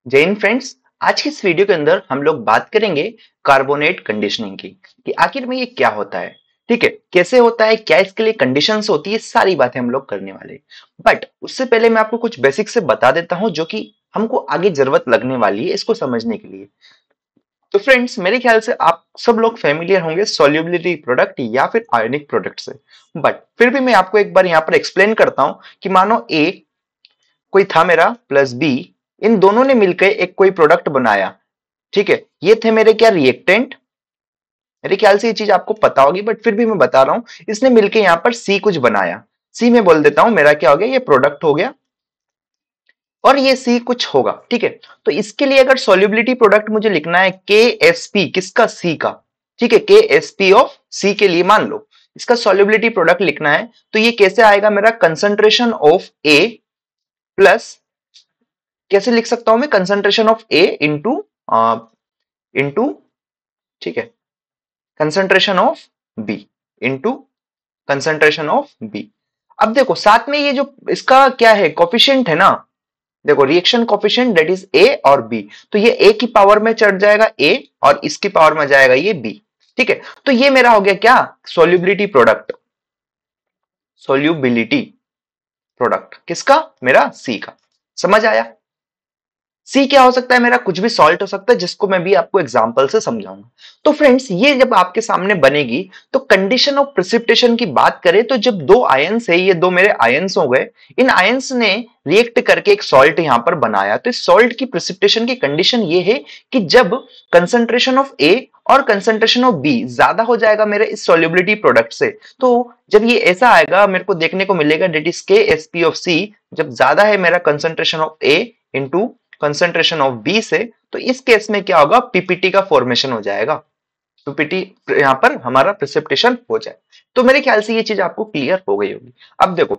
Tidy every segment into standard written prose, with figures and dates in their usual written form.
जय हिंद फ्रेंड्स। आज की इस वीडियो के अंदर हम लोग बात करेंगे कार्बोनेट कंडीशनिंग की कि आखिर में ये क्या होता है। ठीक है, कैसे होता है, क्या इसके लिए कंडीशंस होती है, सारी बातें हम लोग करने वाले। बट उससे पहले मैं आपको कुछ बेसिक से बता देता हूं जो कि हमको आगे जरूरत लगने वाली है इसको समझने के लिए। तो फ्रेंड्स, मेरे ख्याल से आप सब लोग फेमिलियर होंगे सॉल्युबिलिटी प्रोडक्ट या फिर आयोनिक प्रोडक्ट से। बट फिर भी मैं आपको एक बार यहाँ पर एक्सप्लेन करता हूं कि मानो ए कोई था मेरा प्लस बी, इन दोनों ने मिलकर एक कोई प्रोडक्ट बनाया। ठीक है, ये थे मेरे क्या रिएक्टेंट। मेरे ख्याल से ये चीज आपको पता होगी बट फिर भी मैं बता रहा हूं। इसने मिलके यहाँ पर सी कुछ बनाया। सी में बोल देता हूं मेरा क्या हो गया, ये प्रोडक्ट हो गया और ये सी कुछ होगा। ठीक है, तो इसके लिए अगर सॉल्युबिलिटी प्रोडक्ट मुझे लिखना है के एस पी, किसका, सी का। ठीक है, के एस पी ऑफ सी के लिए मान लो इसका सॉल्युबिलिटी प्रोडक्ट लिखना है तो ये कैसे आएगा, मेरा कंसंट्रेशन ऑफ ए प्लस, कैसे लिख सकता हूं मैं, concentration of A into into, ठीक है, concentration of B into concentration of B. अब देखो साथ में ये जो इसका क्या है, कोफिशिएंट है ना। देखो reaction coefficient that is a और बी, तो ये ए की पावर में चढ़ जाएगा ए और इसकी पावर में जाएगा ये बी। ठीक है, तो ये मेरा हो गया क्या, सोल्यूबिलिटी प्रोडक्ट। सोल्यूबिलिटी प्रोडक्ट किसका, मेरा सी का। समझ आया। सी क्या हो सकता है मेरा, कुछ भी सॉल्ट हो सकता है जिसको मैं भी आपको एग्जांपल से समझाऊंगा। तो फ्रेंड्स, ये जब आपके सामने बनेगी तो कंडीशन ऑफ प्रिसिपिटेशन की बात करें तो जब दो आयंस है, ये दो मेरे आयंस हो गए, इन आयंस ने रिएक्ट करके एक सॉल्ट यहां पर बनाया, तो इस सॉल्ट की प्रिसिपिटेशन की कंडीशन ये है कि जब कंसंट्रेशन ऑफ ए और कंसंट्रेशन ऑफ बी ज्यादा हो जाएगा मेरे इस सॉल्युबिलिटी प्रोडक्ट से, तो जब ये ऐसा आएगा मेरे को देखने को मिलेगा that is K S P of C, जब ज्यादा है मेरा concentration of A into concentration of B से, तो इस केस में क्या होगा, पीपीटी का फॉर्मेशन हो जाएगा। पीपीटी यहां पर हमारा प्रिसिपिटेशन हो जाए। तो मेरे ख्याल से ये चीज आपको क्लियर हो गई होगी। अब देखो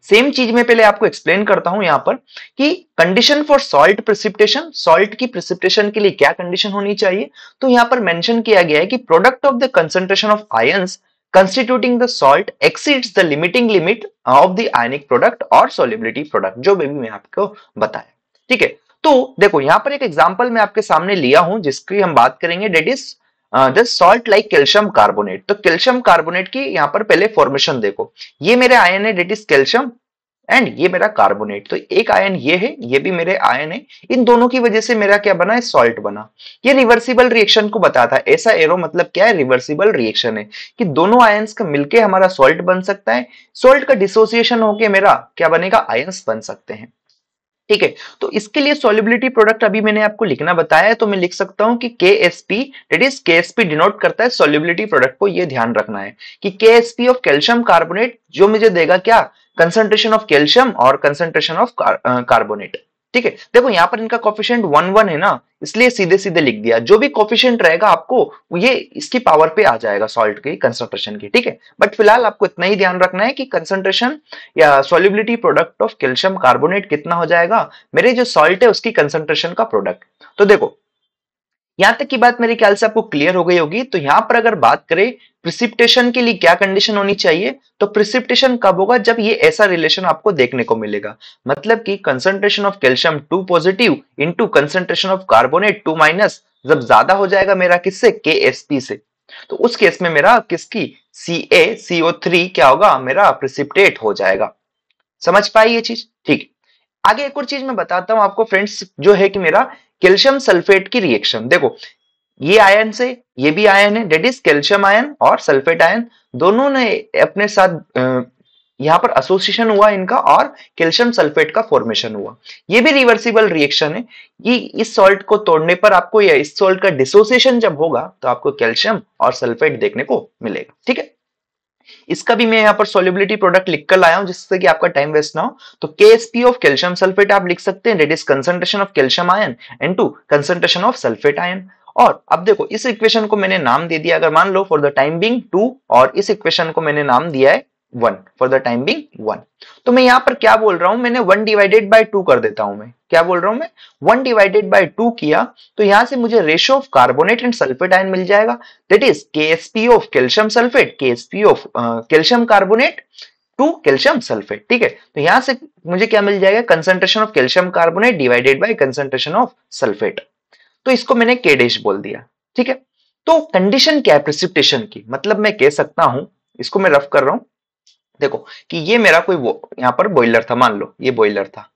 सेम चीज में पहले आपको एक्सप्लेन करता हूं यहां पर कि condition for salt precipitation, salt की प्रिसिपिटेशन के लिए क्या कंडीशन होनी चाहिए। तो यहां पर मेंशन किया गया है कि product of the concentration of ions constituting the salt exceeds the limiting limit of the ionic product or solubility product, जो भी मैं आपको बताया। ठीक है, तो देखो यहां पर एक एग्जांपल मैं आपके सामने लिया हूं जिसकी हम बात करेंगे, that is this salt like calcium carbonate. तो कैल्शियम कार्बोनेट की यहां पर पहले फॉर्मेशन देखो, ये मेरे आयन है डेट इज कैल्शियम एंड ये मेरा कार्बोनेट। तो एक आयन ये है, ये भी मेरे आयन है, इन दोनों की वजह से मेरा क्या बना है, सॉल्ट बना। ये रिवर्सिबल रिएक्शन को बताता है। ऐसा एरो मतलब क्या है, रिवर्सिबल रिएक्शन है कि दोनों आयंस का मिलके हमारा सॉल्ट बन सकता है। सॉल्ट का डिसोसिएशन होके मेरा क्या बनेगा, आयंस बन सकते हैं। ठीक है, तो इसके लिए सॉल्युबिलिटी प्रोडक्ट अभी मैंने आपको लिखना बताया है, तो मैं लिख सकता हूं कि KSP, that is KSP denote करता है सॉल्युबिलिटी प्रोडक्ट को। ये ध्यान रखना है कि KSP ऑफ कैल्शियम कार्बोनेट जो मुझे देगा क्या, कंसंट्रेशन ऑफ कैल्शियम और कंसंट्रेशन ऑफ कार्बोनेट। ठीक है, देखो यहां पर इनका कोफिशिएंट 1 1 है ना, इसलिए सीधे सीधे लिख दिया। जो भी कोफिशिएंट रहेगा आपको ये इसकी पावर पे आ जाएगा सॉल्ट की कंसंट्रेशन की। ठीक है, बट फिलहाल आपको इतना ही ध्यान रखना है कि कंसंट्रेशन या solubility product of calcium carbonate कितना हो जाएगा, मेरे जो सॉल्ट है उसकी कंसंट्रेशन का प्रोडक्ट। तो देखो यहां तक की बात मेरे ख्याल से आपको क्लियर हो गई होगी। तो यहां पर अगर बात करें प्रिसिपिटेशन के लिए क्या कंडीशन होनी चाहिए, तो प्रिसिपिटेशन कब होगा, जब ये ऐसा रिलेशन आपको देखने को मिलेगा, मतलब कि concentration of calcium 2 positive into concentration of carbonate 2 minus, जब ज्यादा हो जाएगा मेरा किससे, KSP से, तो उस केस में मेरा किसकी, CaCO3 क्या होगा, मेरा प्रिसिपिटेट हो जाएगा। समझ पाई ये चीज। ठीक, आगे एक और चीज मैं बताता हूं आपको फ्रेंड्स, जो है कि मेरा कैल्शियम सल्फेट की रिएक्शन। देखो ये आयन से ये भी आयन है, डेट इज कैल्शियम आयन और सल्फेट आयन, दोनों ने अपने साथ यहां पर एसोसिएशन हुआ इनका और कैल्शियम सल्फेट का फॉर्मेशन हुआ। ये भी रिवर्सिबल रिएक्शन है। ये इस सॉल्ट को तोड़ने पर आपको, या इस सॉल्ट का डिसोसिएशन जब होगा तो आपको कैल्शियम और सल्फेट देखने को मिलेगा। ठीक है, इसका भी मैं यहाँ पर सोल्युबिलिटी प्रोडक्ट लिख कर लाया हूं जिससे कि आपका टाइम वेस्ट ना हो। तो KSP ऑफ कैल्शियम सल्फेट आप लिख सकते हैं, that is concentration of calcium ion into concentration of sulphate ion. और अब देखो इस इक्वेशन को मैंने नाम दे दिया, अगर मान लो फॉर द टाइम बिंग 2, और इस इक्वेशन को मैंने नाम दिया है 1, फॉर द टाइम बिंग 1। तो मैं यहां पर क्या बोल रहा हूं, मैंने 1 डिवाइडेड बाय 2 कर देता हूं। मैं क्या बोल रहा हूं, मैं 1 डिवाइडेड बाय 2 किया तो यहां से मुझे ratio of carbonate and sulphate ion मिल जाएगा, that is KSP of calcium sulphate, KSP of calcium carbonate to calcium sulphate. ठीक है, तो यहां से मुझे क्या मिल जाएगा, concentration of calcium carbonate divided by concentration of sulphate. तो इसको मैंने के डैश बोल दिया। ठीक है, तो कंडीशन क्या है प्रेसिपिटेशन की, मतलब मैं कह सकता हूं, इसको मैं रफ कर रहा हूं, देखो कि ये मेरा कोई यहां पर बॉयलर था, मान लो ये बॉयलर था।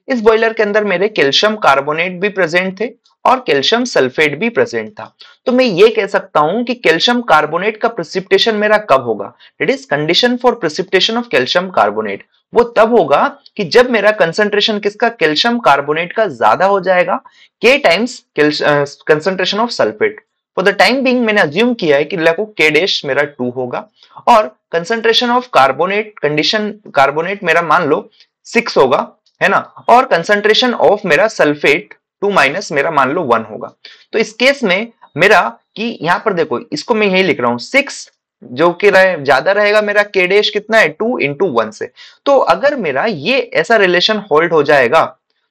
इस बॉयलर के अंदर मेरे कैल्शियम कार्बोनेट भी प्रेजेंट थे और कैल्शियम सल्फेट भी प्रेजेंट था। तो मैं ये कह सकता हूं कि कैल्शियम कार्बोनेट का प्रेसिपिटेशन मेरा कब होगा, that is condition for precipitation of calcium carbonate, वो तब होगा कि जब मेरा कंसंट्रेशन किसका, कैल्शियम कार्बोनेट का ज्यादा हो जाएगा के times concentration of sulphate. For the time being मैंने अज्यूम किया है कि देखो के डैश मेरा 2 होगा और concentration of carbonate, condition carbonate मेरा मान लो 6 होगा, है ना, और कंसंट्रेशन ऑफ मेरा सल्फेट 2 माइनस मेरा मान लो 1 होगा। तो इस केस में मेरा कि यहां पर देखो, इसको मैं यही लिख रहा हूं 6 जो कि ज्यादा रहेगा, मेरा के डैश कितना है 2 इंटू 1 से। तो अगर मेरा ये ऐसा रिलेशन होल्ड हो जाएगा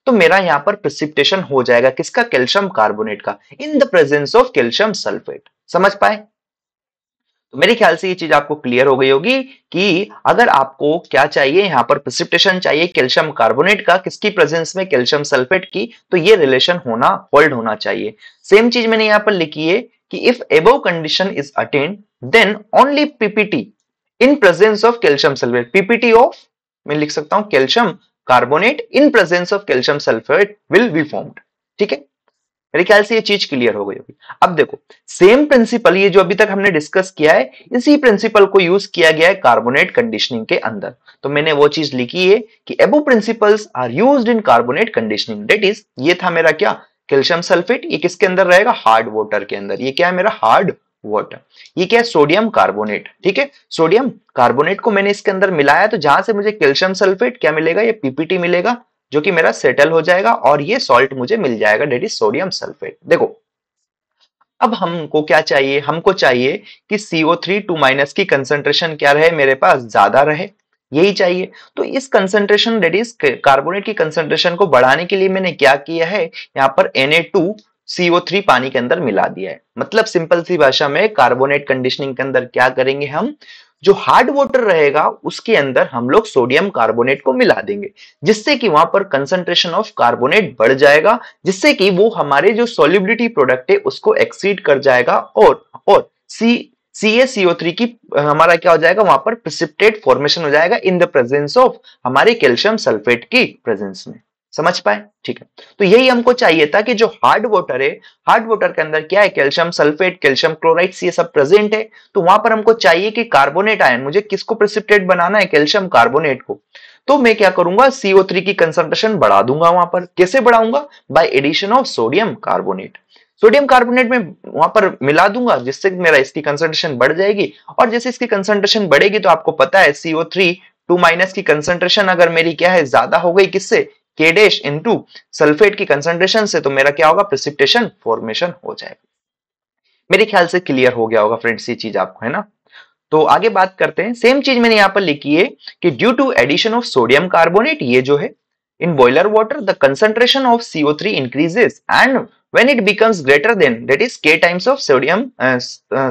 तो मेरा यहां पर प्रेसिपिटेशन हो जाएगा किसका, कैल्शियम कार्बोनेट का, in the presence of calcium sulphate. समझ पाए? तो मेरे ख्याल से ये चीज आपको क्लियर हो गई होगी कि अगर आपको क्या चाहिए, यहां पर प्रेसिपिटेशन चाहिए कैल्शियम कार्बोनेट का, किसकी प्रेजेंस में, कैल्शियम सल्फेट की, तो ये रिलेशन होना, होल्ड होना चाहिए। सेम चीज मैंने यहां पर लिखी है कि if above condition is attained then only PPT in presence of calcium sulphate, PPT of, मैं लिख सकता हूं calcium carbonate in presence of calcium sulphate will be formed. ठीक है, मेरे ख्याल से ये चीज क्लियर हो गई होगी। अब देखो सेम प्रिंसिपल, ये जो अभी तक हमने डिस्कस किया है, इसी प्रिंसिपल को यूज किया गया है कार्बोनेट कंडीशनिंग के अंदर। तो मैंने वो चीज लिखी है कि above principles are used in carbonate conditioning, that is, ये था मेरा क्या, कैल्शियम सल्फेट, ये किसके अंदर रहेगा, हार्ड वाटर के अंदर। ये क्या है मेरा, हार्ड वाटर। ये क्या है, सोडियम कार्बोनेट। ठीक है, सोडियम कार्बोनेट को मैंने इसके अंदर मिलाया, तो जहां से मुझे कैल्शियम सल्फेट क्या मिलेगा, ये पीपीटी मिलेगा, जो कि मेरा सेटल हो जाएगा और ये सॉल्ट मुझे मिल जाएगा, डेट इज सोडियम सल्फेट। देखो अब हमको क्या चाहिए, हमको चाहिए कि CO3 2 माइनस की कंसंट्रेशन क्या रहे, मेरे पास ज्यादा रहे, यही चाहिए। तो इस कंसंट्रेशन, डेट इज कार्बोनेट की कंसंट्रेशन को बढ़ाने के लिए मैंने क्या किया है, यहाँ पर Na2CO3 पानी के अंदर मिला दिया है। मतलब सिंपल सी भाषा में कार्बोनेट कंडीशनिंग के अंदर क्या करेंगे, हम जो हार्ड वाटर रहेगा उसके अंदर हम लोग सोडियम कार्बोनेट को मिला देंगे, जिससे कि वहां पर कंसंट्रेशन ऑफ कार्बोनेट बढ़ जाएगा, जिससे कि वो हमारे जो सॉल्युबिलिटी प्रोडक्ट है उसको एक्सीड कर जाएगा और CaCO3 की हमारा क्या हो जाएगा, वहां पर प्रेसिपिटेट फॉर्मेशन हो जाएगा इन द प्रेजेंस ऑफ हमारे कैल्शियम सल्फेट की प्रेजेंस में। समझ पाए? ठीक है, तो यही हमको चाहिए था कि जो हार्ड वाटर है, हार्ड वाटर के अंदर क्या है, कैल्शियम सल्फेट, कैल्शियम क्लोराइड, ये सब प्रेजेंट है। तो वहां पर हमको चाहिए कि कार्बोनेट आयन, मुझे किसको प्रेसिपिटेट बनाना है, कैल्शियम कार्बोनेट को। तो मैं क्या करूंगा, CO3 की कंसंट्रेशन बढ़ा दूंगा। वहां पर कैसे बढ़ाऊंगा, by addition of sodium carbonate. Sodium carbonate में वहां पर मिला दूंगा, जिससे मेरा इसकी कंसंट्रेशन बढ़ जाएगी, और जैसे इसकी कंसंट्रेशन बढ़ेगी तो आपको पता है CO3 2 माइनस की कंसंट्रेशन अगर मेरी क्या है, ज्यादा हो गई, किससे, के डैश इनटू सल्फेट की कंसंट्रेशन से, तो मेरा क्या होगा, प्रेसिपिटेशन फॉर्मेशन हो जाएगा। मेरे ख्याल से क्लियर हो गया होगा फ्रेंड्स ये चीज आपको, है ना। तो आगे बात करते हैं, सेम चीज मैंने यहां पर लिखी है कि due to addition of sodium carbonate, ये जो है in boiler water the concentration of CO3 increases and when it becomes greater than, that is K times of sodium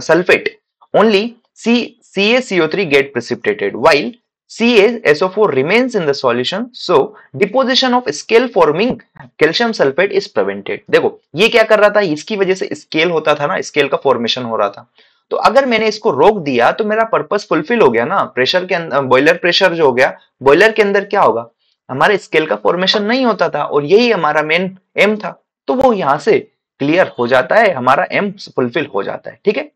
sulfate, only CaCO3 get precipitated while CaSO4 remains in the solution, so deposition of scale forming calcium sulfate is prevented। देखो ये क्या कर रहा था, इसकी वजह से scale होता था ना, स्केल का फॉर्मेशन हो रहा था। तो अगर मैंने इसको रोक दिया तो मेरा पर्पस फुलफिल हो गया ना, प्रेशर के अंदर, बॉयलर प्रेशर जो हो गया, बॉयलर के अंदर क्या होगा, हमारे स्केल का फॉर्मेशन नहीं होता था, और यही हमारा मेन एम था। तो वो यहां से क्लियर हो जाता है, हमारा एम फुलफिल हो जाता है। ठीक है,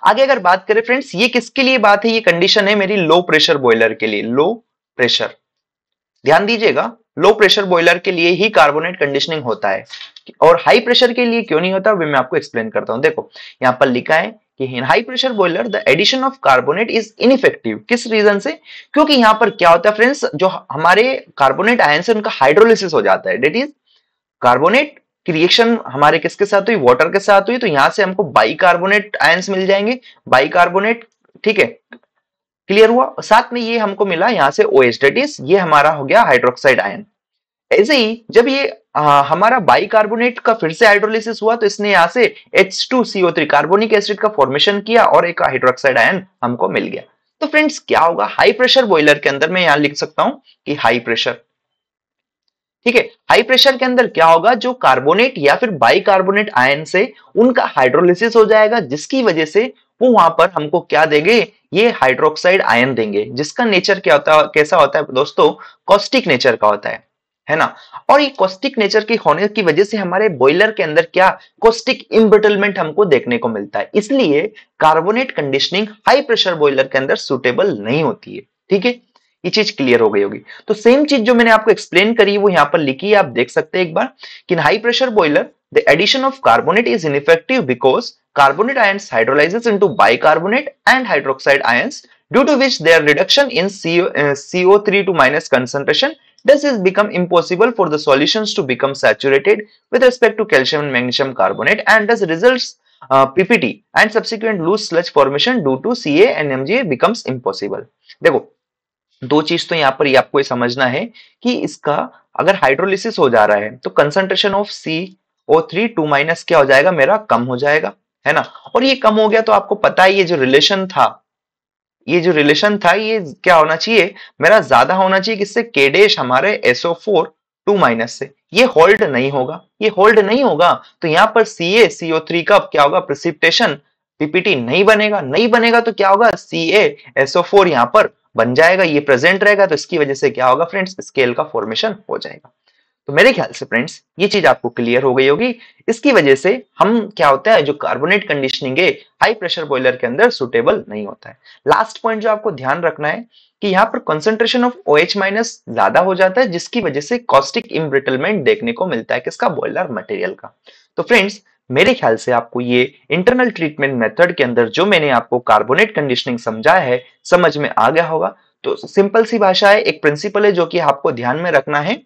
आगे अगर बात करें फ्रेंड्स, ये किसके लिए बात है, ये कंडीशन है मेरी लो प्रेशर बॉयलर के लिए। लो प्रेशर, ध्यान दीजिएगा, लो प्रेशर बॉयलर के लिए ही कार्बोनेट कंडीशनिंग होता है, और हाई प्रेशर के लिए क्यों नहीं होता, वो मैं आपको एक्सप्लेन करता हूं। देखो यहां पर लिखा है कि in high pressure boiler the addition of carbonate is ineffective. किस रीजन से, क्योंकि यहां पर क्या होता है फ्रेंड्स, जो हमारे कार्बोनेट आयन से उनका हाइड्रोलिसिस हो जाता है, डेट इज कार्बोनेट की रिएक्शन हमारे किसके साथ हुई, वाटर के साथ हुई, तो यहां से हमको बाई कार्बोनेट आयंस मिल जाएंगे, बाई कार्बोनेट। ठीक है, क्लियर हुआ, साथ में ये हमको मिला यहाँ से OH, डेट इज ये हमारा हो गया हाइड्रोक्साइड आयन। ऐसे ही जब ये हमारा बाइकार्बोनेट का फिर से हाइड्रोलिसिस हुआ, तो इसने यहाँ से H2CO3 कार्बोनिक एसिड का फॉर्मेशन किया और एक हाइड्रोक्साइड आयन हमको मिल गया। तो फ्रेंड्स क्या होगा, हाई प्रेशर बॉयलर के अंदर मैं यहां लिख सकता हूं कि हाई प्रेशर, ठीक है। हाई प्रेशर के अंदर क्या होगा, जो कार्बोनेट या फिर बाइकार्बोनेट आयन से उनका हाइड्रोलिसिस हो जाएगा, जिसकी वजह से वो वहां पर हमको क्या देंगे, ये हाइड्रोक्साइड आयन देंगे, जिसका नेचर क्या होता है, कैसा होता है दोस्तों, कॉस्टिक नेचर का होता है ना। और ये कॉस्टिक नेचर के होने की वजह से हमारे बॉयलर के अंदर क्या, कॉस्टिक इम्ब्रिटलमेंट हमको देखने को मिलता है, इसलिए carbonate conditioning high pressure boiler के अंदर सुटेबल नहीं होती है, ठीक है। ये चीज क्लियर हो गई होगी। तो सेम चीज जो मैंने आपको एक्सप्लेन करी वो यहां पर लिखी है, आप देख सकते हैं एक बार कि high pressure boiler the addition of carbonate is ineffective because carbonate ions hydrolyzes into bicarbonate and hydroxide ions, due to which their reduction in CO3 to minus concentration thus is become impossible for the solutions to become saturated with respect to calcium and magnesium carbonate, and thus results PPT and subsequent loose sludge formation due to Ca and MgA becomes impossible। देखो दो चीज तो यहाँ पर ये आपको ये समझना है कि इसका अगर हाइड्रोलिसिस हो जा रहा है तो कंसंट्रेशन ऑफ CO3 2 माइनस क्या हो जाएगा, मेरा कम हो जाएगा, है ना। और ये कम हो गया तो आपको पता है ये जो रिलेशन था, ये क्या होना चाहिए, मेरा ज्यादा होना चाहिए, किससे, के डैश हमारे SO4 2 माइनस से। ये होल्ड नहीं होगा, ये होल्ड नहीं होगा, तो यहाँ पर CaCO3 का क्या होगा, प्रेसिपिटेशन पीपीटी नहीं बनेगा, नहीं बनेगा तो क्या होगा, CaSO4 यहाँ पर बन जाएगा, ये प्रेजेंट रहेगा, तो इसकी वजह से क्या होगा फ्रेंड्स, स्केल का फॉर्मेशन हो जाएगा। तो मेरे ख्याल से फ्रेंड्स ये चीज आपको क्लियर हो गई होगी। इसकी वजह से हम क्या होता है, जो कार्बोनेट कंडीशनिंग है हाई प्रेशर बॉयलर के अंदर सुटेबल नहीं होता है। लास्ट पॉइंट जो आपको ध्यान रखना है कि यहाँ पर कंसंट्रेशन ऑफ OH माइनस ज्यादा हो जाता है, जिसकी वजह से कॉस्टिक इम्ब्रिटलमेंट देखने को मिलता है, किसका, बॉयलर मटेरियल का। तो फ्रेंड्स मेरे ख्याल से आपको ये इंटरनल ट्रीटमेंट मेथड के अंदर जो मैंने आपको कार्बोनेट कंडीशनिंग समझाया है समझ में आ गया होगा। तो सिंपल सी भाषा है, एक प्रिंसिपल है जो कि आपको ध्यान में रखना है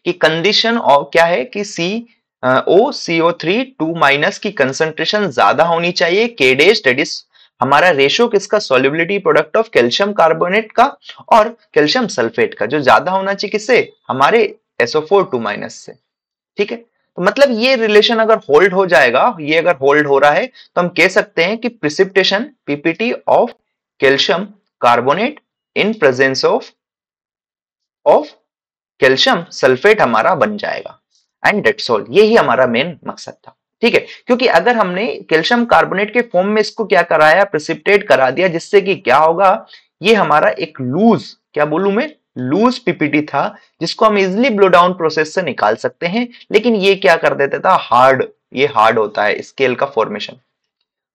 कि कंडीशन और क्या है कि CO3 2 माइनस की कंसंट्रेशन ज्यादा होनी चाहिए, के डैश दैट इज हमारा रेशो किसका, solubility product of calcium carbonate का और कैल्शियम सल्फेट का, जो ज्यादा होना चाहिए किससे, हमारे SO4 2 माइनस से, ठीक है। तो मतलब ये रिलेशन अगर होल्ड हो जाएगा, ये अगर होल्ड हो रहा है तो हम कह सकते हैं कि precipitation PPT of calcium carbonate in presence of calcium sulphate हमारा बन जाएगा, एंड डेट्स ऑल। यही हमारा मेन मकसद था, ठीक है। क्योंकि अगर हमने कैल्शियम कार्बोनेट के फॉर्म में इसको क्या कराया, प्रेसिपिटेट करा दिया, जिससे कि क्या होगा, ये हमारा एक लूज, क्या बोलूं मैं, लूज पीपीटी था, जिसको हम इजिली ब्लो डाउन प्रोसेस से निकाल सकते हैं, लेकिन ये क्या कर देता था, हार्ड, ये हार्ड होता है स्केल का फॉर्मेशन।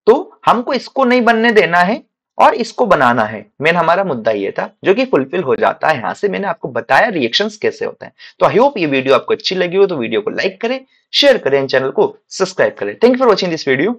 तो हमको इसको नहीं बनने देना है और इसको बनाना है, मेन हमारा मुद्दा ये था, जो कि फुलफिल हो जाता है। यहां से मैंने आपको बताया रिएक्शंस कैसे होते हैं। तो आई होप ये वीडियो आपको अच्छी लगी हो तो वीडियो को लाइक करें, शेयर करें, चैनल को सब्सक्राइब करें। Thank you for watching this video.